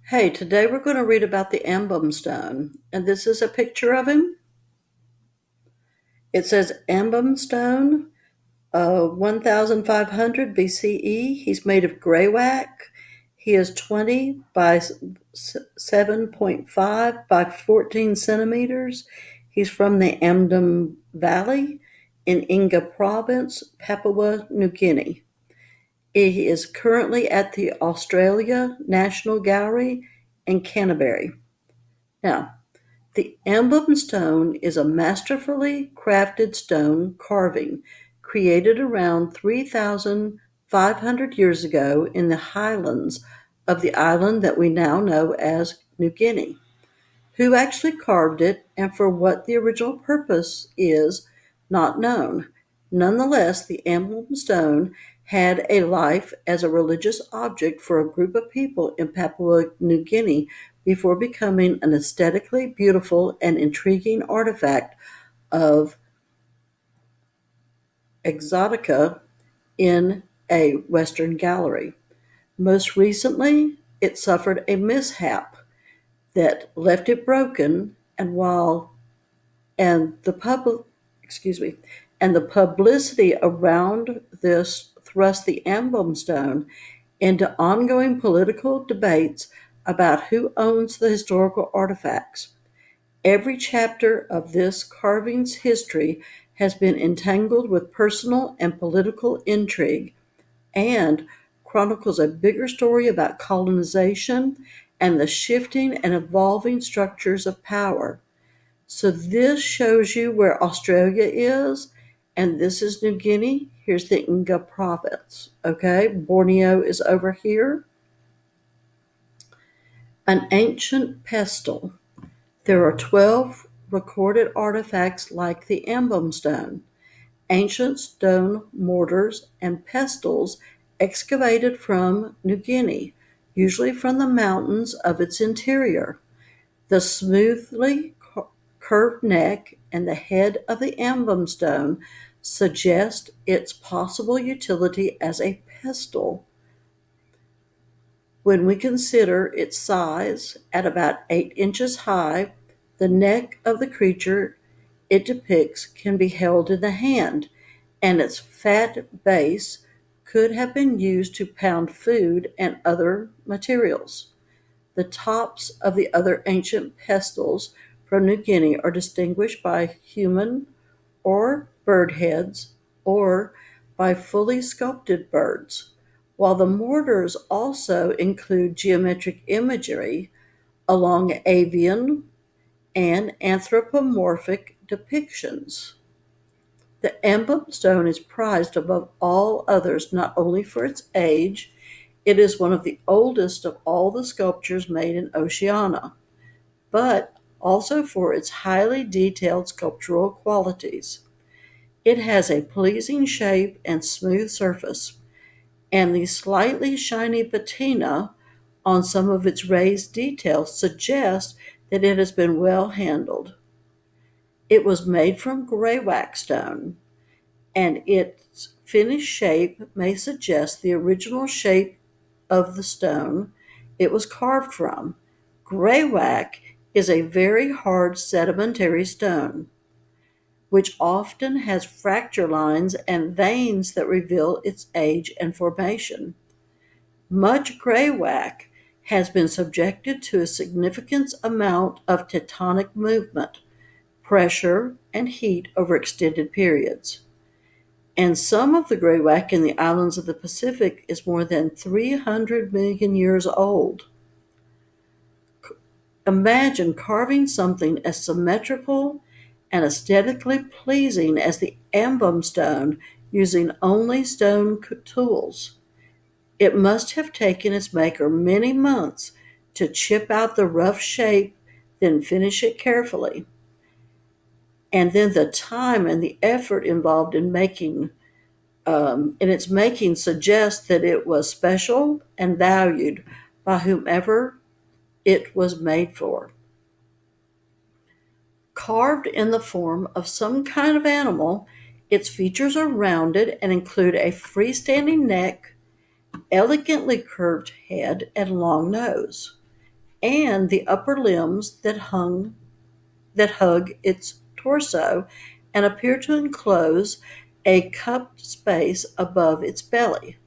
Hey, today we're going to read about the Ambu Stone, and this is a picture of him. It says Ambu Stone, 1500 BCE. He's made of greywack. He is 20 by 7.5 by 14 centimeters. He's from the Amdum Valley in Inga Province, Papua New Guinea. He is currently at the Australia National Gallery in Canterbury. Now, the Ambu stone is a masterfully crafted stone carving created around 3,500 years ago in the highlands of the island that we now know as New Guinea. Who actually carved it and for what the original purpose is not known. Nonetheless, the Ambu stone had a life as a religious object for a group of people in Papua New Guinea before becoming an aesthetically beautiful and intriguing artifact of exotica in a Western gallery. Most recently, it suffered a mishap that left it broken, and while and the public excuse me and the publicity around this thrust the Ambu stone into ongoing political debates about who owns the historical artifacts. Every chapter of this carving's history has been entangled with personal and political intrigue and chronicles a bigger story about colonization and the shifting and evolving structures of power. So this shows you where Australia is, and this is New Guinea. Here's the Inga province. Okay, Borneo is over here. An ancient pestle. There are 12 recorded artifacts like the Ambu stone, ancient stone mortars and pestles excavated from New Guinea, usually from the mountains of its interior. The smoothly curved neck and the head of the Ambu stone suggest its possible utility as a pestle. When we consider its size at about 8 inches high, the neck of the creature it depicts can be held in the hand, and its fat base could have been used to pound food and other materials. The tops of the other ancient pestles from New Guinea are distinguished by human or bird heads or by fully sculpted birds, while the mortars also include geometric imagery along avian and anthropomorphic depictions. The Ambu stone is prized above all others not only for its age, it is one of the oldest of all the sculptures made in Oceania, but also for its highly detailed sculptural qualities. It has a pleasing shape and smooth surface, and the slightly shiny patina on some of its raised details suggest that it has been well handled. It was made from greywack stone, and its finished shape may suggest the original shape of the stone it was carved from. Greywack is a very hard sedimentary stone, which often has fracture lines and veins that reveal its age and formation. Much greywack has been subjected to a significant amount of tectonic movement, pressure, and heat over extended periods. And some of the greywack in the islands of the Pacific is more than 300 million years old. Imagine carving something as symmetrical and aesthetically pleasing as the Ambu stone using only stone tools. It must have taken its maker many months to chip out the rough shape, then finish it carefully. And then the time and the effort involved in its making suggests that it was special and valued by whomever it was made for. Carved in the form of some kind of animal, its features are rounded and include a freestanding neck, elegantly curved head, and long nose. and the upper limbs that hug its torso and appear to enclose a cupped space above its belly.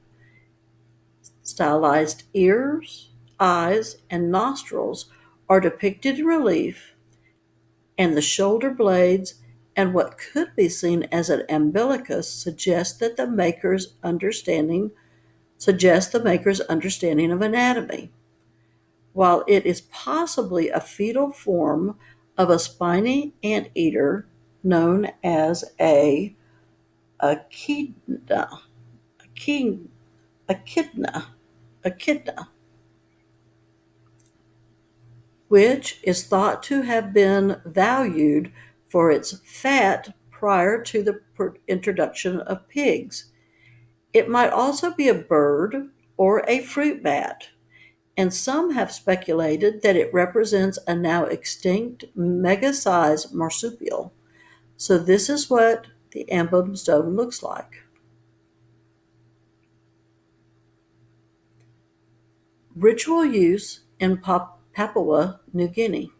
Stylized ears, eyes, and nostrils are depicted in relief, and the shoulder blades and what could be seen as an umbilicus suggest the maker's understanding of anatomy. While it is possibly a fetal form of a spiny anteater known as a echidna, echid- echidna, which is thought to have been valued for its fat prior to the introduction of pigs. It might also be a bird or a fruit bat, and some have speculated that it represents a now extinct mega-sized marsupial. So this is what the Ambu Stone looks like. Ritual use in Papua New Guinea.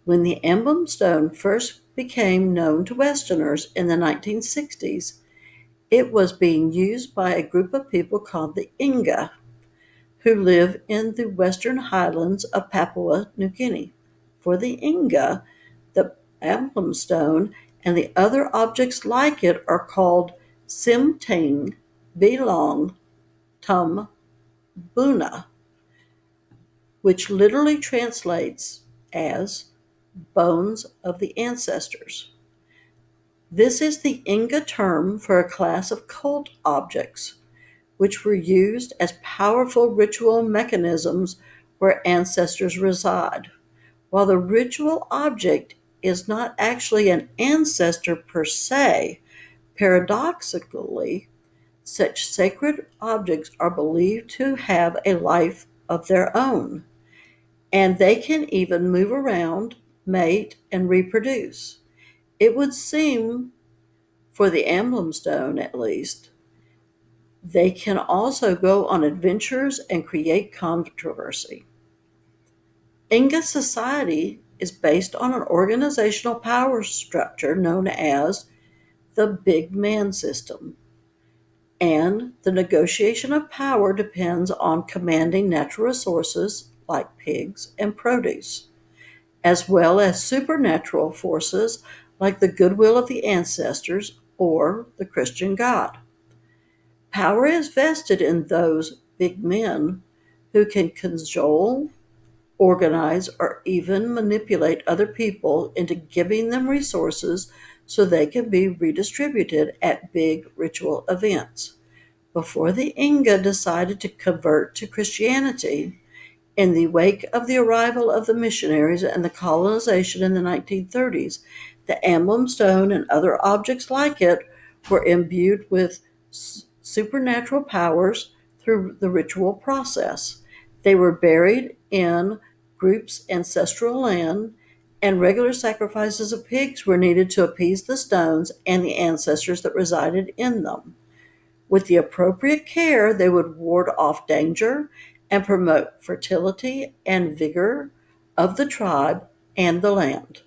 When the Ambu Stone first became known to Westerners in the 1960s, it was being used by a group of people called the Inga, who live in the western highlands of Papua New Guinea. For the Inga, the emblem stone and the other objects like it are called Simting Belong Tum Buna, which literally translates as bones of the ancestors. This is the Inga term for a class of cult objects, which were used as powerful ritual mechanisms where ancestors reside. While the ritual object is not actually an ancestor per se, paradoxically, such sacred objects are believed to have a life of their own, and they can even move around, mate, and reproduce. It would seem, for the emblem stone at least, they can also go on adventures and create controversy. Inga society is based on an organizational power structure known as the big man system, and the negotiation of power depends on commanding natural resources like pigs and produce, as well as supernatural forces like the goodwill of the ancestors or the Christian God. Power is vested in those big men who can cajole, organize, or even manipulate other people into giving them resources so they can be redistributed at big ritual events. Before the Inga decided to convert to Christianity, in the wake of the arrival of the missionaries and the colonization in the 1930s, the emblem stone and other objects like it were imbued with supernatural powers through the ritual process. They were buried in groups' ancestral land, and regular sacrifices of pigs were needed to appease the stones and the ancestors that resided in them. With the appropriate care, they would ward off danger and promote fertility and vigor of the tribe and the land.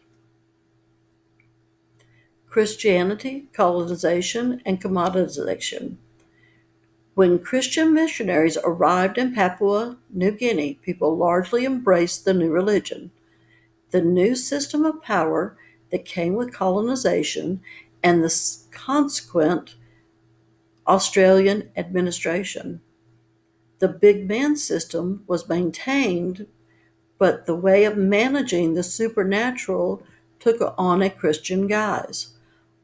Christianity, colonization, and commoditization. When Christian missionaries arrived in Papua New Guinea, people largely embraced the new religion. The new system of power that came with colonization and the consequent Australian administration. The big man system was maintained, but the way of managing the supernatural took on a Christian guise.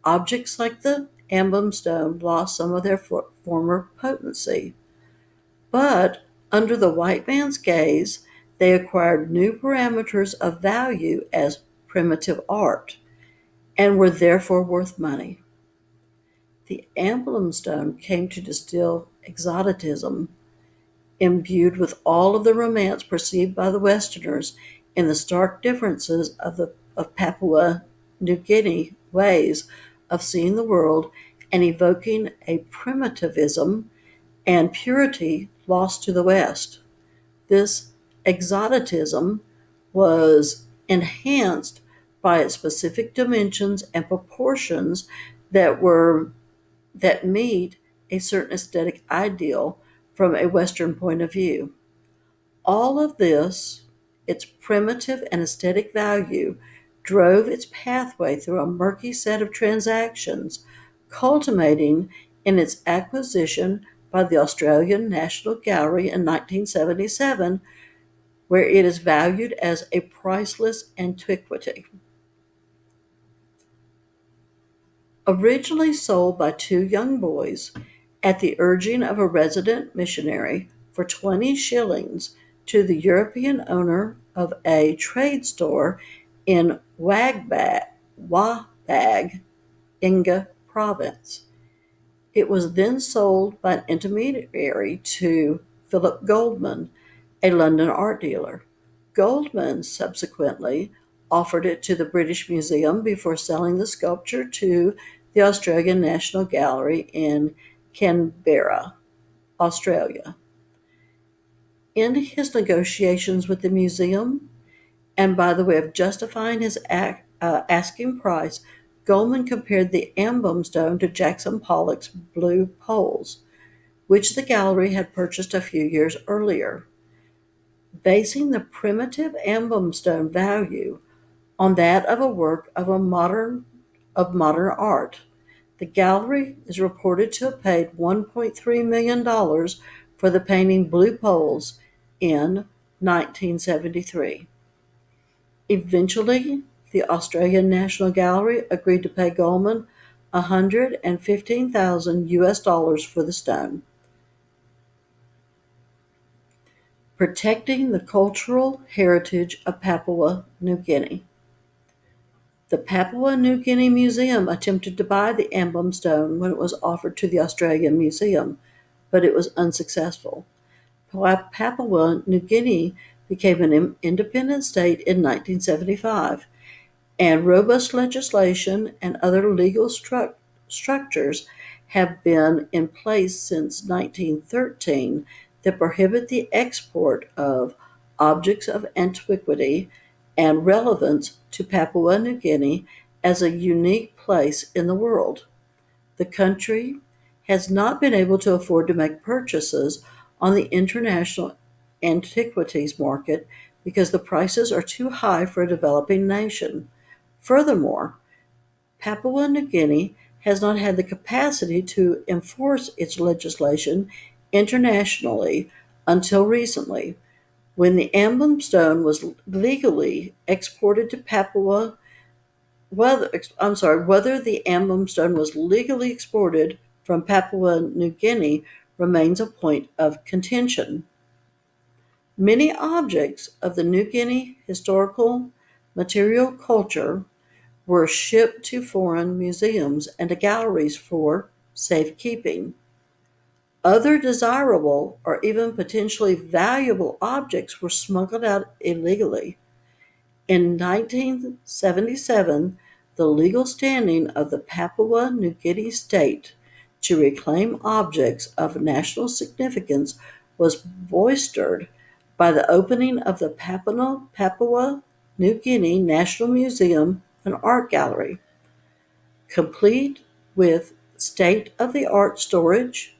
Objects like the emblem stone lost some of their former potency, but under the white man's gaze, they acquired new parameters of value as primitive art and were therefore worth money. The emblem stone came to distill exoticism, imbued with all of the romance perceived by the Westerners in the stark differences of Papua New Guinea ways of seeing the world and evoking a primitivism and purity lost to the West. This Exoticism was enhanced by its specific dimensions and proportions that meet a certain aesthetic ideal from a Western point of view. All of this, its primitive and aesthetic value, drove its pathway through a murky set of transactions, culminating in its acquisition by the Australian National Gallery in 1977, where it is valued as a priceless antiquity. Originally sold by two young boys at the urging of a resident missionary for 20 shillings to the European owner of a trade store in Wabag, Inga province. It was then sold by an intermediary to Philip Goldman, a London art dealer. Goldman subsequently offered it to the British Museum before selling the sculpture to the Australian National Gallery in Canberra, Australia. In his negotiations with the museum, and by the way of justifying his asking price, Goldman compared the Ambu Stone to Jackson Pollock's Blue Poles, which the gallery had purchased a few years earlier. Basing the primitive Ambu Stone value on that of a work of modern art, the gallery is reported to have paid $1.3 million for the painting Blue Poles in 1973. Eventually, the Australian National Gallery agreed to pay Goldman 115,000 US dollars for the stone. Protecting the cultural heritage of Papua New Guinea. The Papua New Guinea Museum attempted to buy the Ambu Stone when it was offered to the Australian Museum, but it was unsuccessful. Papua New Guinea became an independent state in 1975, and robust legislation and other legal structures have been in place since 1913 that prohibit the export of objects of antiquity and relevance to Papua New Guinea as a unique place in the world. The country has not been able to afford to make purchases on the international antiquities market because the prices are too high for a developing nation. Furthermore, Papua New Guinea has not had the capacity to enforce its legislation internationally until recently, when the Ambu Stone was legally exported to Papua. Whether the Ambu Stone was legally exported from Papua New Guinea remains a point of contention. Many objects of the New Guinea historical material culture were shipped to foreign museums and to galleries for safekeeping. Other desirable or even potentially valuable objects were smuggled out illegally. In 1977, the legal standing of the Papua New Guinea state to reclaim objects of national significance was bolstered by the opening of the Papua New Guinea National Museum and Art Gallery, complete with state-of-the-art storage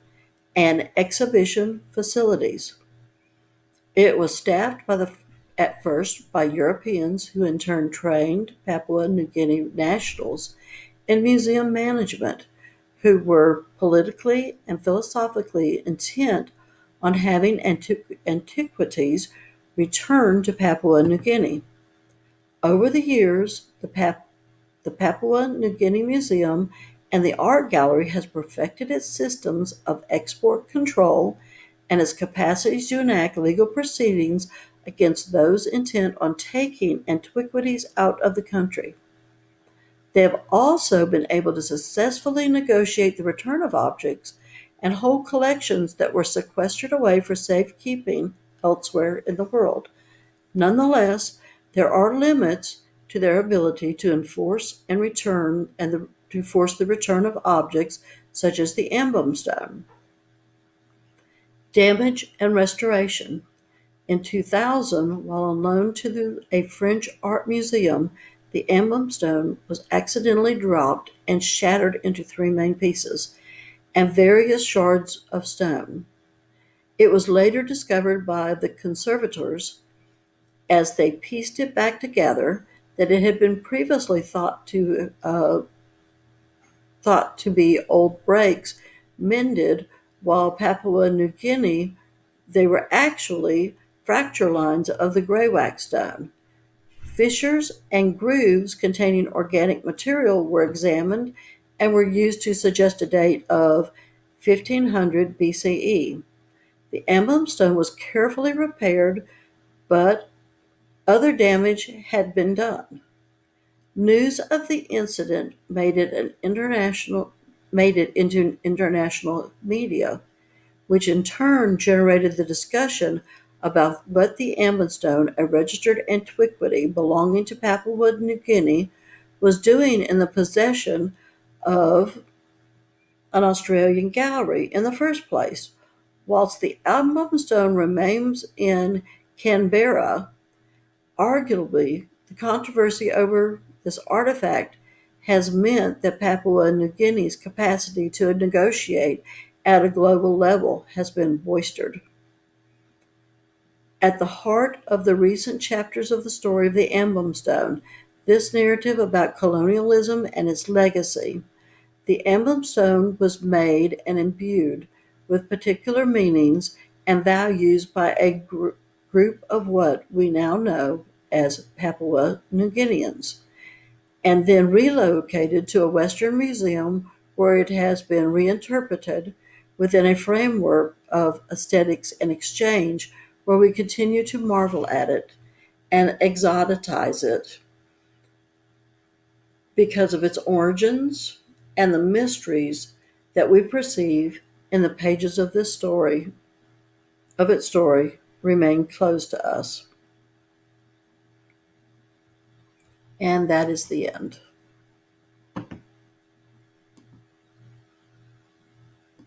and exhibition facilities. It was staffed at first by Europeans who in turn trained Papua New Guinea nationals in museum management who were politically and philosophically intent on having antiquities returned to Papua New Guinea. Over the years, the Papua New Guinea Museum and the Art Gallery has perfected its systems of export control and its capacity to enact legal proceedings against those intent on taking antiquities out of the country. They have also been able to successfully negotiate the return of objects and hold collections that were sequestered away for safekeeping elsewhere in the world. Nonetheless, there are limits to their ability to enforce and return to force the return of objects such as the Ambu Stone. Damage and restoration. In 2000, while on loan to a French art museum, the Ambu Stone was accidentally dropped and shattered into three main pieces and various shards of stone. It was later discovered by the conservators as they pieced it back together that it had been previously thought to be old breaks mended, while Papua New Guinea they were actually fracture lines of the greywack stone. Fissures and grooves containing organic material were examined and were used to suggest a date of 1500 BCE. The emblem stone was carefully repaired, but other damage had been done. News of the incident made it into international media, which in turn generated the discussion about what the Amundstone, a registered antiquity belonging to Papua New Guinea, was doing in the possession of an Australian gallery in the first place. Whilst the Amundstone remains in Canberra, arguably the controversy over this artifact has meant that Papua New Guinea's capacity to negotiate at a global level has been bolstered. At the heart of the recent chapters of the story of the Emblem Stone, this narrative about colonialism and its legacy, the Emblem Stone was made and imbued with particular meanings and values by a group of what we now know as Papua New Guineans, and then relocated to a Western museum where it has been reinterpreted within a framework of aesthetics and exchange where we continue to marvel at it and exotize it because of its origins and the mysteries that we perceive in the pages of its story remain closed to us. And that is the end.